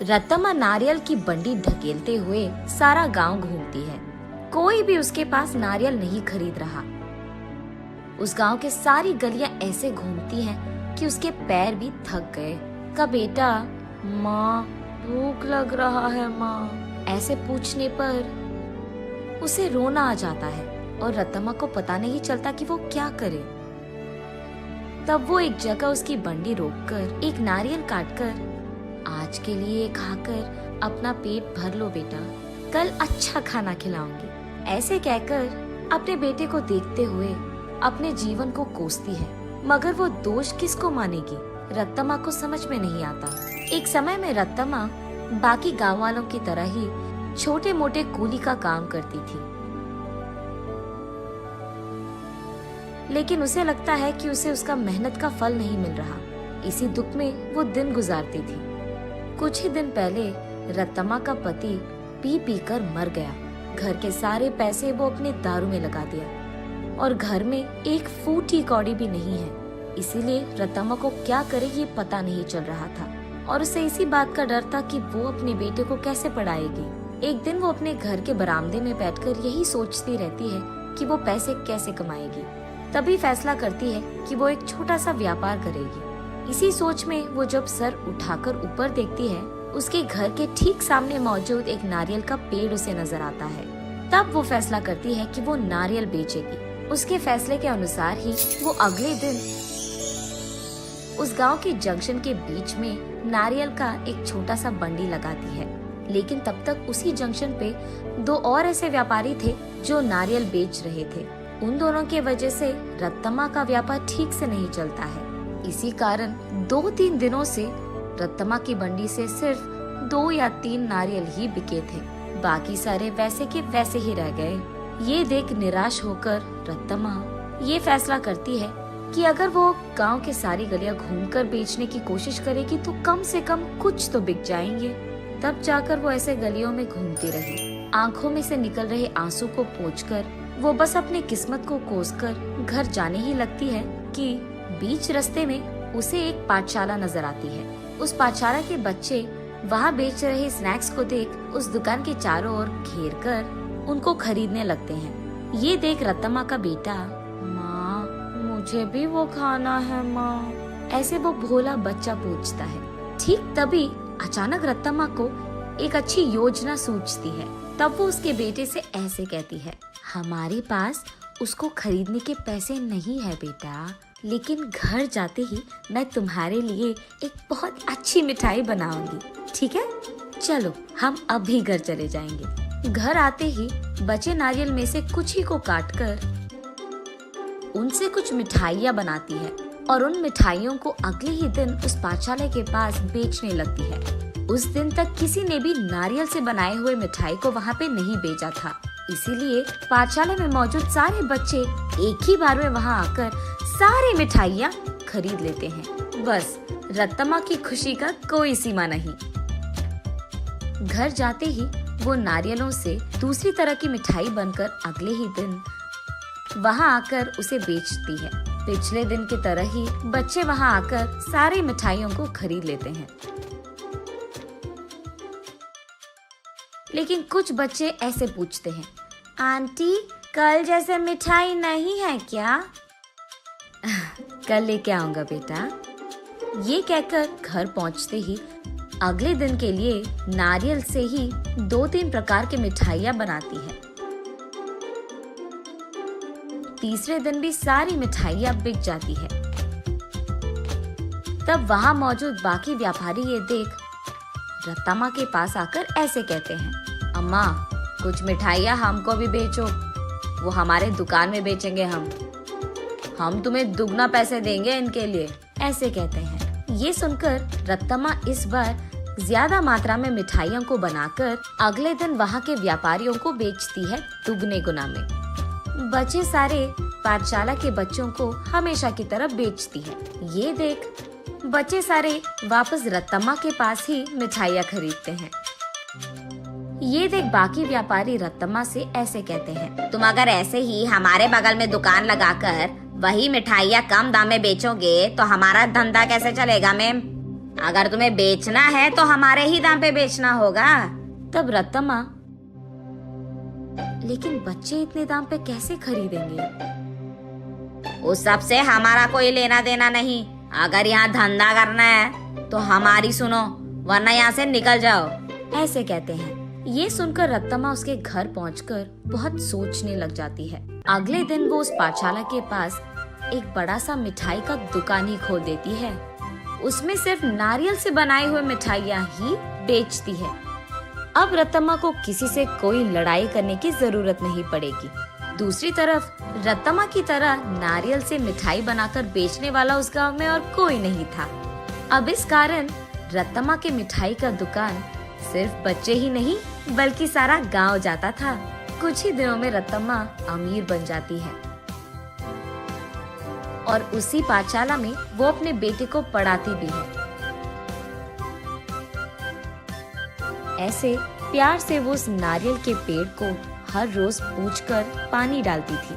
रत्तम्मा नारियल की बंडी धकेलते हुए सारा गांव घूमती है। कोई भी उसके पास नारियल नहीं खरीद रहा। उस गांव के सारी गलियां ऐसे घूमती हैं कि उसके पैर भी थक गए। का बेटा, माँ भूख लग रहा है माँ, ऐसे पूछने पर उसे रोना आ जाता है और रत्तम्मा को पता नहीं चलता कि वो क्या करे। तब वो एक जगह उसकी बंडी रोककर एक नारियल काटकर, आज के लिए खाकर अपना पेट भर लो बेटा, कल अच्छा खाना खिलाऊंगी, ऐसे कहकर अपने बेटे को देखते हुए अपने जीवन को कोसती है। मगर वो दोष किसको मानेगी? रत्तम्मा को समझ में नहीं आता। एक समय में रत्तम्मा बाकी गांव वालों की तरह ही छोटे मोटे कूली का काम करती थी, लेकिन उसे लगता है कि उसे उसका मेहनत का फल नहीं मिल रहा। इसी दुख में वो दिन गुजारती थी। कुछ ही दिन पहले रत्तम्मा का पति पी पी कर मर गया। घर के सारे पैसे वो अपने दारू में लगा दिया और घर में एक फूटी कौड़ी भी नहीं है। इसीलिए रत्तम्मा को क्या करे ये पता नहीं चल रहा था और उसे इसी बात का डर था कि वो अपने बेटे को कैसे पढ़ाएगी। एक दिन वो अपने घर के बरामदे में बैठकर यही सोचती रहती है कि वो पैसे कैसे कमाएगी। तभी फैसला करती है कि वो एक छोटा सा व्यापार करेगी। इसी सोच में वो जब सर उठाकर ऊपर देखती है, उसके घर के ठीक सामने मौजूद एक नारियल का पेड़ उसे नजर आता है। तब वो फैसला करती है कि वो नारियल बेचेगी। उसके फैसले के अनुसार ही वो अगले दिन उस गांव के जंक्शन के बीच में नारियल का एक छोटा सा बंडी लगाती है। लेकिन तब तक उसी जंक्शन पे दो और ऐसे व्यापारी थे जो नारियल बेच रहे थे। उन दोनों के वजह से रत्तम्मा का व्यापार ठीक से नहीं चलता है। इसी कारण 2-3 दिनों से रत्तम्मा की बंडी से सिर्फ 2 या 3 नारियल ही बिके थे। बाकी सारे वैसे के वैसे ही रह गए। ये देख निराश होकर रत्तम्मा ये फैसला करती है कि अगर वो गांव के सारी गलियां घूमकर बेचने की कोशिश करेगी तो कम से कम कुछ तो बिक जाएंगे। तब जाकर वो ऐसे गलियों में घूमती रही। आंखों में से निकल रहे आंसू को पोंछकर वो बस अपनी किस्मत को कोसकर घर जाने ही लगती है कि बीच रास्ते में उसे एक पाठशाला नजर आती है। उस पाठशाला के बच्चे वहाँ बेच रहे स्नैक्स को देख उस दुकान के चारों ओर घेर कर उनको खरीदने लगते हैं। ये देख रत्तम्मा का बेटा, माँ मुझे भी वो खाना है माँ, ऐसे वो भोला बच्चा पूछता है। ठीक तभी अचानक रत्तम्मा को एक अच्छी योजना सूझती है। तब वो उसके बेटे से ऐसे कहती है, हमारे पास उसको खरीदने के पैसे नहीं है बेटा, लेकिन घर जाते ही मैं तुम्हारे लिए एक बहुत अच्छी मिठाई बनाऊंगी, ठीक है? चलो हम अभी घर चले जाएंगे। घर आते ही बचे नारियल में से कुछ ही को काटकर उनसे कुछ मिठाइयाँ बनाती है और उन मिठाइयों को अगले ही दिन उस पाठशाला के पास बेचने लगती है। उस दिन तक किसी ने भी नारियल से बनाए हुए मिठाई को वहाँ पे नहीं बेचा था, इसीलिए पाठशाला में मौजूद सारे बच्चे एक ही बार में वहाँ आकर सारी मिठाइयाँ खरीद लेते हैं। बस रत्तम्मा की खुशी का कोई सीमा नहीं। घर जाते ही वो नारियलों से दूसरी तरह की मिठाई बनकर अगले ही दिन वहाँ आकर उसे बेचती है। पिछले दिन की तरह ही बच्चे वहाँ आकर सारी मिठाइयों को खरीद लेते हैं। लेकिन कुछ बच्चे ऐसे पूछते हैं, आंटी कल जैसे मिठाई नहीं है क्या? कल लेके आऊंगा बेटा। ये कहकर घर पहुंचते ही अगले दिन के लिए नारियल से ही 2-3 प्रकार की मिठाइयाँ बनाती है। तीसरे दिन भी सारी मिठाइयाँ बिक जाती है। तब वहाँ मौजूद बाकी व्यापारी ये देख रत्तम्मा के पास आकर ऐसे कहते हैं, अम्मा कुछ मिठाइयाँ हमको भी बेचो, वो हमारे दुकान में बेचेंगे हम तुम्हें दुगना पैसे देंगे इनके लिए, ऐसे कहते हैं। ये सुनकर रत्तम्मा इस बार ज्यादा मात्रा में मिठाइयों को बनाकर अगले दिन वहाँ के व्यापारियों को बेचती है दुगने गुना में। बचे सारे पाठशाला के बच्चों को हमेशा की तरह बेचती है। ये देख बच्चे सारे वापस रत्तम्मा के पास ही मिठाइयाँ खरीदते हैं। ये देख बाकी व्यापारी रत्तम्मा से ऐसे कहते हैं, तुम अगर ऐसे ही हमारे बगल में दुकान लगाकर वही मिठाइयाँ कम दाम में बेचोगे तो हमारा धंधा कैसे चलेगा मैम? अगर तुम्हें बेचना है तो हमारे ही दाम पे बेचना होगा। तब रत्तम्मा, लेकिन बच्चे इतने दाम पे कैसे खरीदेंगे? उस सब से हमारा कोई लेना देना नहीं। अगर यहाँ धंधा करना है तो हमारी सुनो, वरना यहाँ से निकल जाओ। ऐसे कहते हैं। ये सुनकर रत्तम्मा उसके घर पहुंचकर बहुत सोचने लग जाती है। अगले दिन वो उस पाठशाला के पास एक बड़ा सा मिठाई का दुकान ही खोल देती है। उसमें सिर्फ नारियल से बनाई हुई मिठाइयाँ ही बेचती है। अब रत्तम्मा को किसी से कोई लड़ाई करने की जरूरत नहीं पड़ेगी। दूसरी तरफ रत्तम्मा की तरह नारियल से मिठाई बनाकर बेचने वाला उस गांव में और कोई नहीं था। अब इस कारण रत्तम्मा के मिठाई का दुकान सिर्फ बच्चे ही नहीं बल्कि सारा गांव जाता था। कुछ ही दिनों में रत्तम्मा अमीर बन जाती है और उसी पाठशाला में वो अपने बेटे को पढ़ाती भी है। ऐसे प्यार से वो उस नारियल के पेड़ को हर रोज पूछकर पानी डालती थी।